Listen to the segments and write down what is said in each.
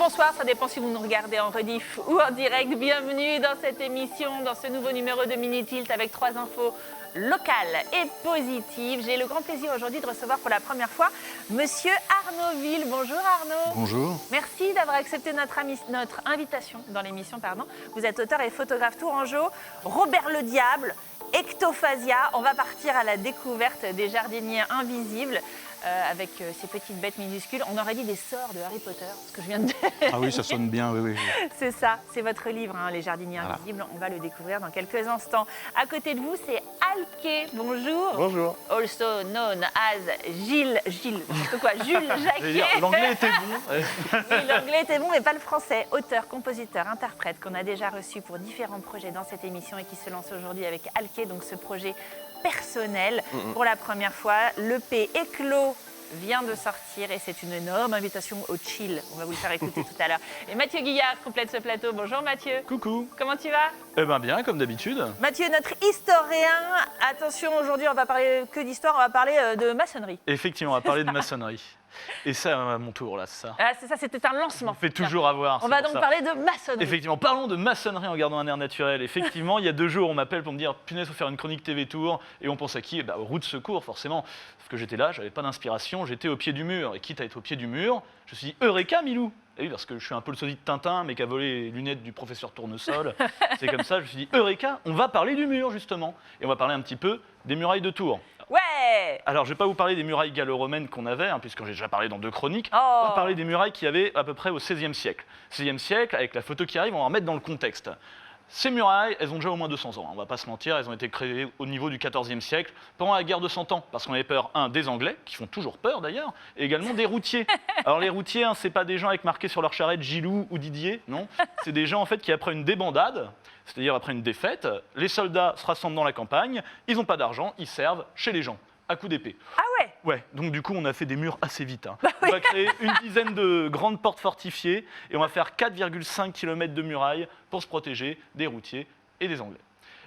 bonsoir, ça dépend si vous nous regardez en rediff ou en direct. Bienvenue dans cette émission, dans ce nouveau numéro de Mini Tilt avec 3 infos locales et positives. J'ai le grand plaisir aujourd'hui de recevoir pour la première fois Monsieur Arnaud Ville. Bonjour Arnaud. Bonjour. Merci d'avoir accepté notre invitation dans l'émission. Vous êtes auteur et photographe tourangeau. Robert le Diable, Ectophasia. On va partir à la découverte des jardiniers invisibles. Avec ces petites bêtes minuscules. On aurait dit des sorts de Harry Potter, ce que je viens de dire. Ah oui, ça sonne bien, oui. C'est ça, c'est votre livre, hein, Les Jardiniers Invisibles. On va le découvrir dans quelques instants. À côté de vous, c'est Alké. Bonjour. Bonjour. Also known as Jules Jacquet. L'anglais était bon. Oui, l'anglais était bon, mais pas le français. Auteur, compositeur, interprète qu'on a déjà reçu pour différents projets dans cette émission et qui se lance aujourd'hui avec Alké, donc ce projet personnel. Pour la première fois, l'EP Éclos vient de sortir et c'est une énorme invitation au chill. On va vous le faire écouter tout à l'heure. Et Mathieu Guillard complète ce plateau. Bonjour Mathieu. Coucou. Comment tu vas? Eh ben bien, comme d'habitude. Mathieu, notre historien. Attention, aujourd'hui, on va parler que d'histoire, on va parler de maçonnerie. Effectivement, on va parler de maçonnerie. Et ça, à mon tour, là, c'est ça. Ah, c'est ça, c'était un lancement. On fait toujours avoir. On va donc parler de maçonnerie. Effectivement, parlons de maçonnerie en gardant un air naturel. Effectivement, il y a 2 jours, on m'appelle pour me dire punaise, faut faire une chronique TV Tour. Et on pense à qui? Aux routes de secours, forcément. Sauf que j'étais là, j'avais pas d'inspiration, j'étais au pied du mur. Et quitte à être au pied du mur, je me suis dit Eureka, Milou. Et oui, parce que je suis un peu le sosie de Tintin, mais qui a volé les lunettes du professeur Tournesol. C'est comme ça, je me suis dit Eureka, on va parler du mur, justement. Et on va parler un petit peu des murailles de Tours. Ouais. Alors, je ne vais pas vous parler des murailles gallo-romaines qu'on avait, puisque j'ai déjà parlé dans 2 chroniques. Oh. On va parler des murailles qu'il y avait à peu près au XVIe siècle. XVIe siècle, avec la photo qui arrive, on va remettre dans le contexte. Ces murailles, elles ont déjà au moins 200 ans, on ne va pas se mentir, elles ont été créées au niveau du XIVe siècle, pendant la guerre de 100 ans, parce qu'on avait peur, des Anglais, qui font toujours peur d'ailleurs, et également des routiers. Alors les routiers, ce n'est pas des gens avec marqué sur leur charrette Gilou ou Didier, non, c'est des gens en fait qui après une débandade, c'est-à-dire après une défaite, les soldats se rassemblent dans la campagne, ils n'ont pas d'argent, ils servent chez les gens, à coups d'épée. Ah ouais. Ouais, donc du coup, on a fait des murs assez vite. On va créer une dizaine de grandes portes fortifiées et on va faire 4,5 km de murailles pour se protéger des routiers et des Anglais.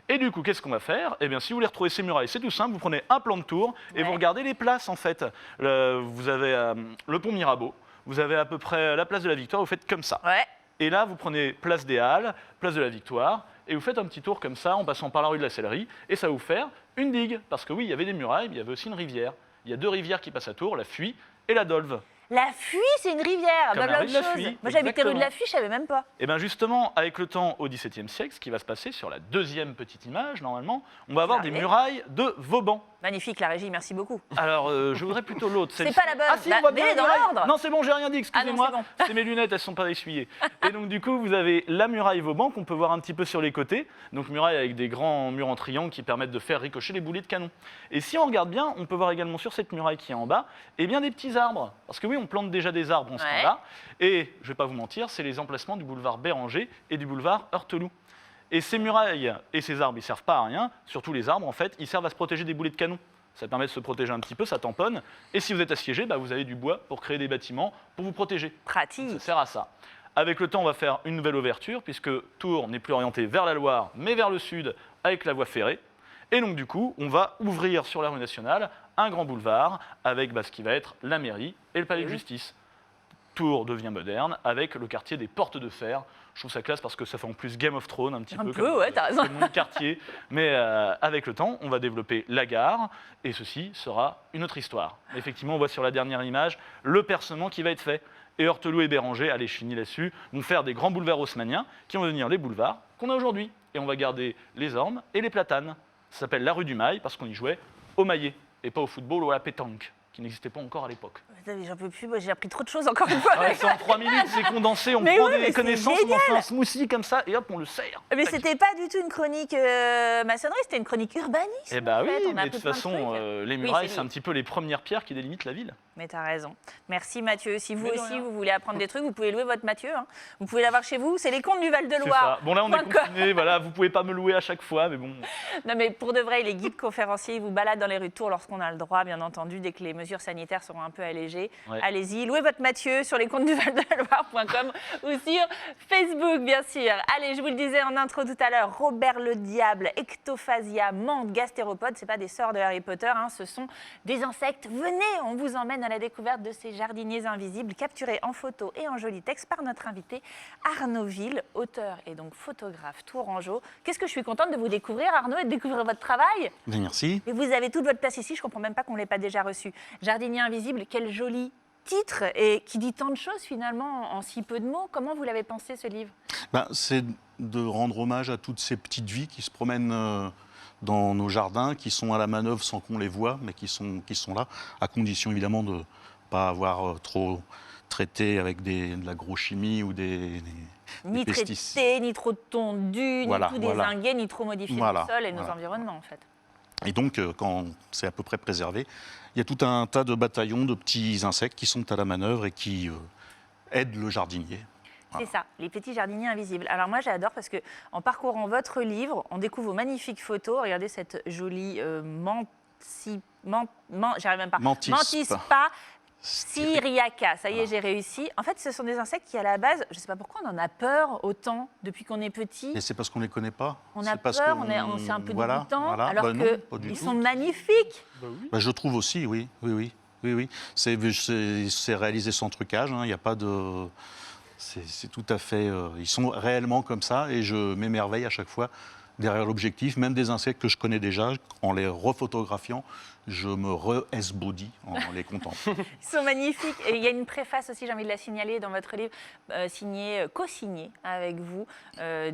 Et du coup, qu'est-ce qu'on va faire? Eh bien, si vous voulez retrouver ces murailles, c'est tout simple. Vous prenez un plan de tour et vous regardez les places, en fait. Vous avez le pont Mirabeau, vous avez à peu près la place de la Victoire, vous faites comme ça. Ouais. Et là, vous prenez place des Halles, place de la Victoire, et vous faites un petit tour comme ça, en passant par la rue de la Sellerie, et ça va vous faire une digue. Parce que oui, il y avait des murailles, mais il y avait aussi une rivière. Il y a 2 rivières qui passent à Tours, la Fuie et la Dolve. La Fuie, c'est une rivière. Comme la rue de la Fuie, Moi, j'habitais rue de la exactement. Fuie, je savais même pas. Et bien justement, avec le temps, au XVIIe siècle, ce qui va se passer sur la 2e petite image, normalement, on va avoir des murailles de Vauban. Magnifique, la régie, merci beaucoup. Alors, je voudrais plutôt l'autre. C'est pas la bonne. Ah si, on va bien Mais dans la muraille. l'ordre. Non, c'est bon, j'ai rien dit, excusez-moi. Ah non, c'est C'est mes lunettes, elles ne sont pas essuyées. Et donc, du coup, vous avez la muraille Vauban qu'on peut voir un petit peu sur les côtés. Donc, muraille avec des grands murs en triangle qui permettent de faire ricocher les boulets de canon. Et si on regarde bien, on peut voir également sur cette muraille qui est en bas, eh bien, des petits arbres. Parce que oui, on plante déjà des arbres en ce temps-là. Et, je ne vais pas vous mentir, c'est les emplacements du boulevard Béranger et du boulevard Heurteloup. Et ces murailles et ces arbres, ils ne servent pas à rien. Surtout les arbres, en fait, ils servent à se protéger des boulets de canon. Ça permet de se protéger un petit peu, ça tamponne. Et si vous êtes assiégé, vous avez du bois pour créer des bâtiments pour vous protéger. Pratique. Ça sert à ça. Avec le temps, on va faire une nouvelle ouverture, puisque Tours n'est plus orienté vers la Loire, mais vers le sud, avec la voie ferrée. Et donc, du coup, on va ouvrir sur la rue nationale un grand boulevard avec ce qui va être la mairie et le palais de justice. Tours devient moderne avec le quartier des Portes de Fer. Je trouve ça classe parce que ça fait en plus Game of Thrones un petit peu comme, ouais, t'as raison. comme mon quartier. Mais avec le temps, on va développer la gare et ceci sera une autre histoire. Effectivement, on voit sur la dernière image le percement qui va être fait. Et Heurteloup et Béranger, allez, je finis là-dessus, vont faire des grands boulevards haussmanniens qui vont devenir les boulevards qu'on a aujourd'hui. Et on va garder les ormes et les platanes. Ça s'appelle la rue du Mail parce qu'on y jouait au maillet et pas au football ou à la pétanque, qui n'existait pas encore à l'époque. J'en peux plus, moi, j'ai appris trop de choses encore une fois. Ouais, c'est en 3 minutes, c'est condensé, on Mais prend oui, mais des c'est connaissances, on en fait génial. un smoothie comme ça, et hop, on le sert. Mais Tac. c'était pas du tout une chronique maçonnerie, c'était une chronique urbanisme. Eh bah en fait. oui, On a mais de appris toute plein façon, trucs. les Oui, murailles, c'est c'est un petit peu les premières pierres qui délimitent la ville. Mais t'as raison. Merci Mathieu. Si vous Mais de aussi, rien. vous voulez apprendre des trucs, vous pouvez louer votre Mathieu. Hein. Vous pouvez l'avoir chez vous. C'est les contes du C'est Val-de-Loire. ça. Bon là, on est Point com. confiné, voilà, vous pouvez pas me louer à chaque fois, mais bon. Non mais pour de vrai, les guides conférenciers ils vous baladent dans les rues de Tours lorsqu'on a le droit, bien entendu, dès que les mesures sanitaires seront un peu allégées. Ouais. Allez-y, louez votre Mathieu sur les comptes du valdeloire.com ou sur Facebook, bien sûr. Allez, je vous le disais en intro tout à l'heure, Robert le Diable, Ectophasia, menthe, gastéropodes, ce pas des sorts de Harry Potter, hein, ce sont des insectes. Venez, on vous emmène à la découverte de ces jardiniers invisibles capturés en photo et en joli texte par notre invité Arnaud Ville, auteur et donc photographe tourangeau. Qu'est-ce que je suis contente de vous découvrir, Arnaud, et de découvrir votre travail. Merci. Et vous avez toute votre place ici, je ne comprends même pas qu'on ne l'ait pas déjà reçu. Jardinier invisible, quel joli titre et qui dit tant de choses finalement en si peu de mots. Comment vous l'avez pensé ce livre? C'est de rendre hommage à toutes ces petites vies qui se promènent dans nos jardins, qui sont à la manœuvre sans qu'on les voie, mais qui sont là, à condition évidemment de ne pas avoir trop traité avec de l'agrochimie ou des Ni pesticides. traité, ni trop tondu, Voilà, ni tout voilà. dézingué, ni trop modifié Voilà, le sol et nos voilà. environnements en fait. Et donc, quand c'est à peu près préservé, il y a tout un tas de bataillons de petits insectes qui sont à la manœuvre et qui aident le jardinier. C'est ça, les petits jardiniers invisibles. Alors moi j'adore parce que en parcourant votre livre, on découvre vos magnifiques photos. Regardez cette jolie j'arrive même pas. Mantispa syriaca. Ça y est, Voilà. j'ai réussi. En fait, ce sont des insectes qui à la base, je ne sais pas pourquoi on en a peur autant depuis qu'on est petit. Et c'est parce qu'on ne les connaît pas. On a C'est parce peur, qu'on- c'est un peu voilà, dégoûtant, voilà. alors Non, pas du qu'ils tout. sont magnifiques. Je trouve aussi, oui. C'est réalisé sans trucage, hein, il n'y a pas de... C'est tout à fait... ils sont réellement comme ça et je m'émerveille à chaque fois derrière l'objectif. Même des insectes que je connais déjà, en les refotographiant, je me re-esbaudis en les contemplant. Ils sont magnifiques. Et il y a une préface aussi, j'ai envie de la signaler, dans votre livre, co-signée avec vous,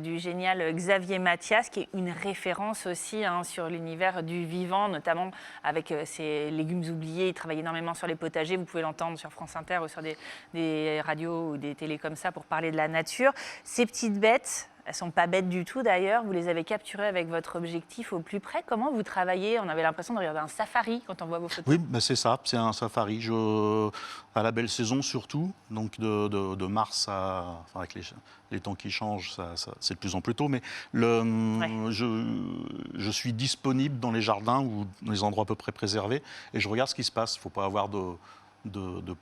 du génial Xavier Mathias, qui est une référence aussi hein, sur l'univers du vivant, notamment avec ses légumes oubliés. Il travaille énormément sur les potagers. Vous pouvez l'entendre sur France Inter ou sur des radios ou des télés comme ça pour parler de la nature. Ces petites bêtes, elles ne sont pas bêtes du tout d'ailleurs. Vous les avez capturées avec votre objectif au plus près. Comment vous travaillez? On avait l'impression de regarder un safari quand on voit vos photos. Oui, c'est ça, c'est un safari. À la belle saison surtout, donc de mars avec les temps qui changent, c'est de plus en plus tôt, mais je suis disponible dans les jardins ou dans les endroits à peu près préservés et je regarde ce qui se passe. Il ne faut pas avoir de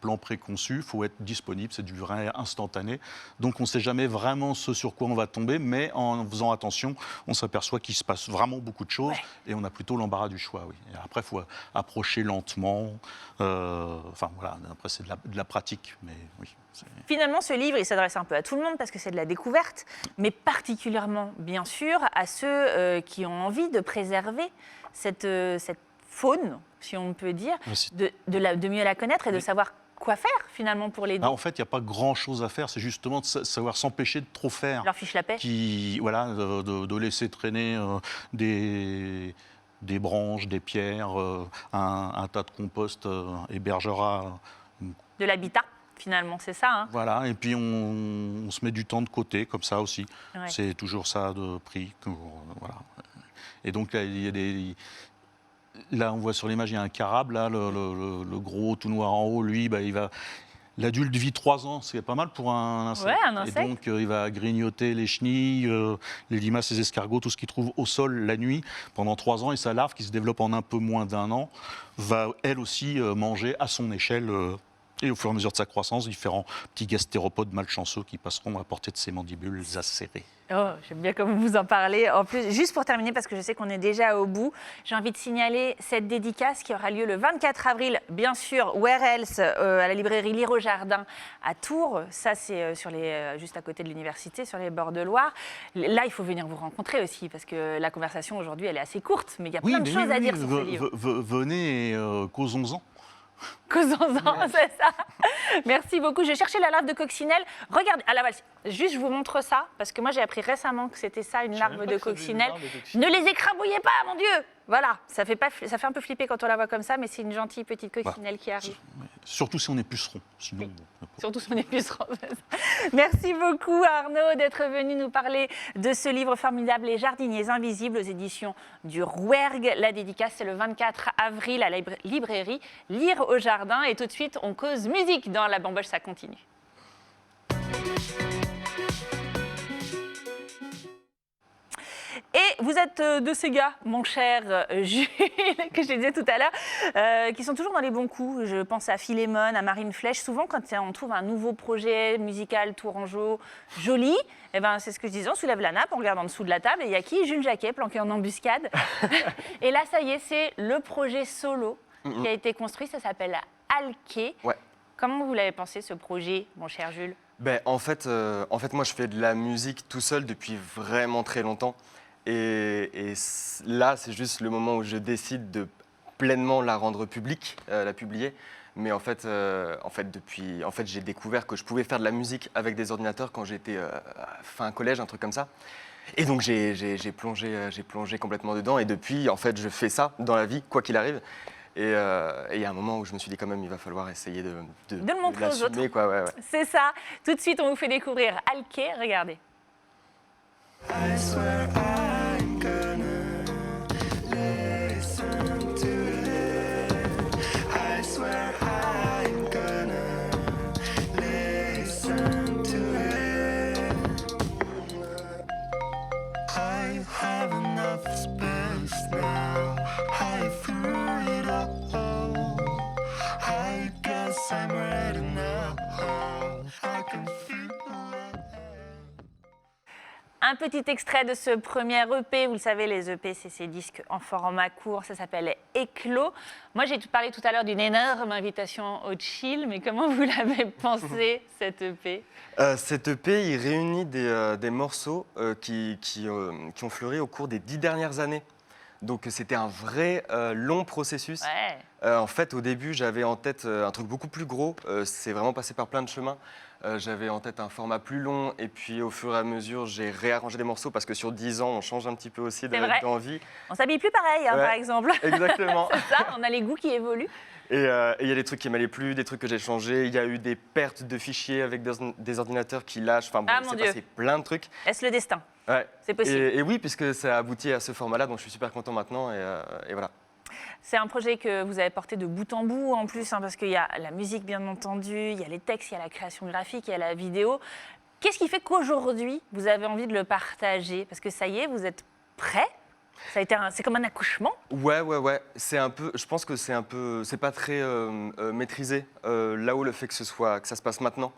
plan préconçu, il faut être disponible, c'est du vrai instantané. Donc on ne sait jamais vraiment ce sur quoi on va tomber, mais en faisant attention, on s'aperçoit qu'il se passe vraiment beaucoup de choses et on a plutôt l'embarras du choix. Oui. Et après, il faut approcher lentement. Après, c'est de la pratique. Mais oui, finalement, ce livre, il s'adresse un peu à tout le monde parce que c'est de la découverte, mais particulièrement, bien sûr, à ceux qui ont envie de préserver cette faune, si on peut dire, de mieux la connaître et de savoir quoi faire finalement pour l'aider. En fait, il n'y a pas grand-chose à faire, c'est justement de savoir s'empêcher de trop faire. Leur fiche la paix. De laisser traîner des branches, des pierres, un tas de compost hébergera. De l'habitat, finalement, c'est ça. Hein. Voilà, et puis on se met du temps de côté, comme ça aussi. Ouais. C'est toujours ça de prix. Voilà. Et donc, là, il y a des... Là, on voit sur l'image, il y a un carabe, là, le gros tout noir en haut, lui, l'adulte vit 3 ans, c'est pas mal pour un insecte. Ouais, un insecte. Et donc, il va grignoter les chenilles, les limaces, les escargots, tout ce qu'il trouve au sol la nuit pendant 3 ans. Et sa larve, qui se développe en un peu moins d'1 an, va elle aussi manger à son échelle. Et au fur et à mesure de sa croissance, différents petits gastéropodes malchanceux qui passeront à portée de ses mandibules acérées. Oh, j'aime bien comme vous en parlez. En plus, juste pour terminer, parce que je sais qu'on est déjà au bout, j'ai envie de signaler cette dédicace qui aura lieu le 24 avril, bien sûr, Where Else, à la librairie Lire au Jardin à Tours. Ça, c'est juste à côté de l'université, sur les bords de Loire. Là, il faut venir vous rencontrer aussi, parce que la conversation aujourd'hui, elle est assez courte, mais il y a plein de choses à dire sur ce livre. Venez et causons-en. Causons-en, c'est ça. Merci beaucoup. Je cherchais la larve de coccinelle. Regardez, juste je vous montre ça, parce que moi j'ai appris récemment que c'était ça, une larve de coccinelle. Ne les écrabouillez pas, mon Dieu. Voilà, ça fait un peu flipper quand on la voit comme ça, mais c'est une gentille petite coccinelle qui arrive. Surtout si on est puceron. Sinon, surtout si on est puceron. Merci beaucoup Arnaud d'être venu nous parler de ce livre formidable, Les Jardiniers Invisibles, aux éditions du Rouergue. La dédicace, c'est le 24 avril à la librairie Lire au Jardin. Et tout de suite, on cause musique dans La Bamboche, ça continue. Et vous êtes de ces gars, mon cher Jules, que je disais tout à l'heure, qui sont toujours dans les bons coups. Je pense à Philémon, à Marine Flèche. Souvent, quand on trouve un nouveau projet musical tourangeau, joli, eh ben, c'est ce que je disais, on soulève la nappe, on regarde en dessous de la table, et il y a qui? Jules Jacquet, planqué en embuscade. Et là, ça y est, c'est le projet solo qui a été construit. Ça s'appelle Alké. Ouais. Comment vous l'avez pensé, ce projet, mon cher Jules? En fait, moi, je fais de la musique tout seul depuis vraiment très longtemps. Là, c'est juste le moment où je décide de pleinement la rendre publique, la publier. Mais en fait, j'ai découvert que je pouvais faire de la musique avec des ordinateurs quand j'étais fin collège, un truc comme ça. Et donc, j'ai plongé complètement dedans. Et depuis, en fait, je fais ça dans la vie, quoi qu'il arrive. Et il y a un moment où je me suis dit quand même, il va falloir essayer de le montrer aux autres. Quoi, ouais. C'est ça. Tout de suite, on vous fait découvrir Alké. Regardez. I swear I'm gonna listen to it. I swear I'm gonna listen to it. I have enough space now. I threw it all. I guess I'm ready now. I can feel it. Un petit extrait de ce premier EP. Vous le savez, les EP, c'est ces disques en format court. Ça s'appelle Éclos. Moi, j'ai parlé tout à l'heure d'une énorme invitation au chill. Mais comment vous l'avez pensé, cette EP? Cet EP, il réunit des morceaux qui ont fleuri au cours des 10 dernières années. Donc, c'était un vrai long processus. Ouais. En fait, au début, j'avais en tête un truc beaucoup plus gros. C'est vraiment passé par plein de chemins. J'avais en tête un format plus long. Et puis, au fur et à mesure, j'ai réarrangé des morceaux parce que sur 10 ans, on change un petit peu aussi d'envie. On s'habille plus pareil, hein, Ouais. par exemple. Exactement. C'est ça, on a les goûts qui évoluent. Et il y a des trucs qui m'allaient plus, des trucs que j'ai changés. Il y a eu des pertes de fichiers avec des ordinateurs qui lâchent. Enfin, bon, Ah, il mon s'est Dieu. passé plein de trucs. Est-ce le destin? Ouais. C'est possible. Et oui, puisque ça a abouti à ce format-là, donc je suis super content maintenant. Et voilà. C'est un projet que vous avez porté de bout en bout en plus, hein, parce qu'il y a la musique bien entendu, il y a les textes, il y a la création graphique, il y a la vidéo. Qu'est-ce qui fait qu'aujourd'hui, vous avez envie de le partager? Parce que ça y est, vous êtes prêts? C'est comme un accouchement? Ouais. C'est un peu. Je pense que c'est pas très maîtrisé. Là où le fait que ça se passe maintenant,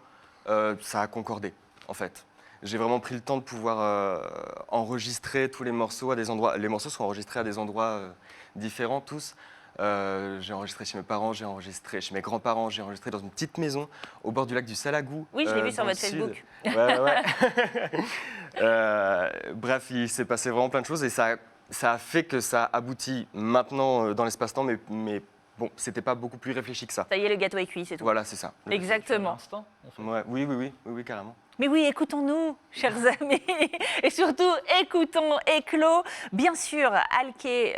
ça a concordé en fait. J'ai vraiment pris le temps de pouvoir enregistrer tous les morceaux à des endroits. Les morceaux sont enregistrés à des endroits différents tous. J'ai enregistré chez mes parents, j'ai enregistré chez mes grands-parents, j'ai enregistré dans une petite maison au bord du lac du Salagou. Oui, je l'ai vu dans sur le votre sud. Facebook. Ouais. Bref, il s'est passé vraiment plein de choses et ça a fait que ça aboutit maintenant dans l'espace-temps, mais bon, c'était pas beaucoup plus réfléchi que ça. Ça y est, le gâteau est cuit, c'est tout. Voilà, c'est ça. Exactement. Instinct, en fait. Ouais, oui, carrément. Mais oui, écoutons-nous, chers amis, et surtout écoutons Éclos. Bien sûr, Alké,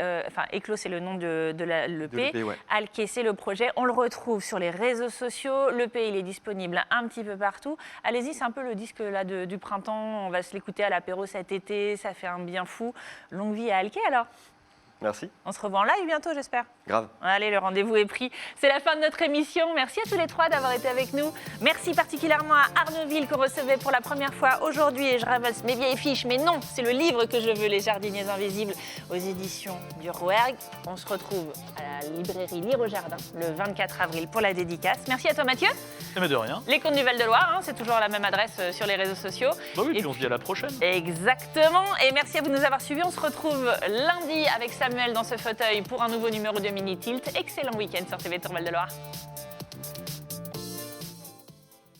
Éclos c'est le nom de l'EP. l'EP, ouais. Alké c'est le projet. On le retrouve sur les réseaux sociaux. L'EP il est disponible un petit peu partout. Allez-y, c'est un peu le disque là du printemps. On va se l'écouter à l'apéro cet été. Ça fait un bien fou. Longue vie à Alké alors. Merci, On se revoit en live bientôt, j'espère. grave. Allez, le rendez-vous est pris. C'est la fin de notre émission. Merci à tous les trois d'avoir été avec nous. Merci particulièrement à Arnaud qu'on recevait pour la première fois aujourd'hui. Et je ramasse mes vieilles fiches, mais non, c'est le livre que je veux, Les Jardiniers Invisibles, aux éditions du Rouergue. On se retrouve à la librairie Lire au Jardin le 24 avril pour la dédicace. Merci à toi, Mathieu. Mais de rien. Les Contes du Val-de-Loire, c'est toujours la même adresse sur les réseaux sociaux. Bah oui, Et puis on se dit à la prochaine. Exactement. Et merci à vous de nous avoir suivis. On se retrouve lundi avec Samuel dans ce fauteuil pour un nouveau numéro de Mini Tilt. Excellent week-end sur TV Tour Val de Loire.